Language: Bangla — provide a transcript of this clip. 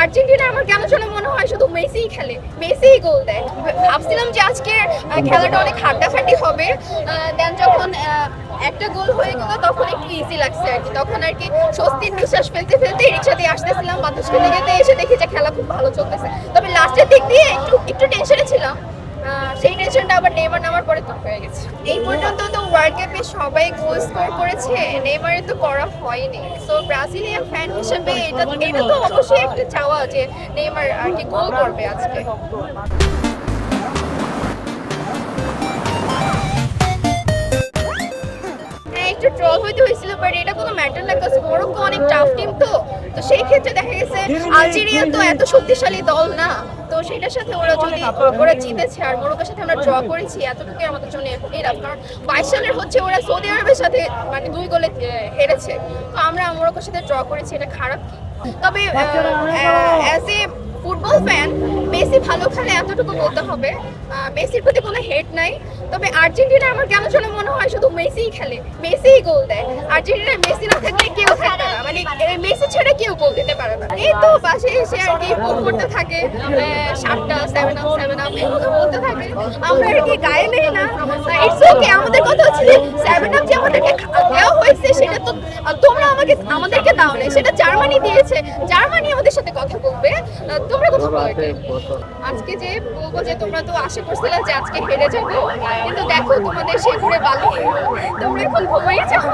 আর্জেন্টিনা আমার কেন যেন মনে হয় শুধু মেসিই খেলে, মেসিই গোল দেয়। ভাবছিলাম যে আজকে খেলাটা অনেক হাড্ডাহাড্ডি হবে, দেন যখন একটা গোল হয়ে গেল তখন একটু ইজি লাগছে আর কি। তখন আর কি স্বস্তির নিঃশ্বাস ফেলতে ফেলতে রিক্সা দিয়ে আসতেছিলাম, বাতাস খেতে খেতে এসে দেখি যে খেলা খুব ভালো চলতেছে। তবে লাস্টের দিক দিয়ে একটু টেনশনে ছিলাম, সেই টেনশনটা আবার নেইমার নামার পরে দূর হয়ে গেছে। এই পর্যন্ত তো ওয়ার্ল্ড কাপে সবাই গোল স্কোর করেছে, নেইমারের তো করা হয়নি। সো ব্রাজিলিয়ান ফ্যান হিসেবে এটা তো অবশ্যই একটা চাওয়া যে নেইমার আর কি গোল করবে আজকে। একটু ট্রল হইতে হয়েছিল, বাট এটা কোনো ম্যাটার না, কারণ মরক্কো অনেক টাফ টিম। তো সেই ক্ষেত্রে দেখা গেছে আলজেরিয়া তো এত শক্তিশালী দল না, তো সেটার সাথে ওরা জিতেছে আর মরক্কোর সাথে আমরা ড্র করেছি, এতটুকুই আমাদের জন্য এনাফ। কারণ 22 সালের হচ্ছে ওরা সৌদি আরবের সাথে মানে 2 গোলে হেরেছে, তো আমরা মরক্কোর সাথে ড্র করেছি, এটা খারাপ কি? তবে as a football fan Messi ভালো খেলে এতটুকু বলতে হবে। মেসির প্রতি কোনো হেট নাই, তবে আর্জেন্টিনা আমার কেন যেন মনে হয় শুধু মেসিই খেলে, মেসিই গোল দেয়। আর্জেন্টিনার মেসি না থাকলে কেউ থাকবে না, মানে মেসি ছাড়া কেউ গোল দিতে পারে না। এই তো পাশে এসে আর কি গোল করতে থাকে, 7টা 7 আপ 7 আপ এগুলো বলতে থাকে, আমরা আর কি গায়ে নেই না। ইটস ওকে, আমাদের কথা হচ্ছে যে 7 আপ যে আমাদেরকে দেওয়া হয়েছে সেটা তো তোমরা আমাদেরকে দাও না, সেটা জার্মানি দিয়েছে, জার্মানি আমাদের সাথে কথা বলবে, তোমরা কথা বলবে। আজকে যে বলবো যে তোমরা তো আশা করছিলে যে আজকে হেরে যাবো, কিন্তু দেখো তোমাদের সে ঘুরে বালি, তোমরা এখন ঘুমাই যাও।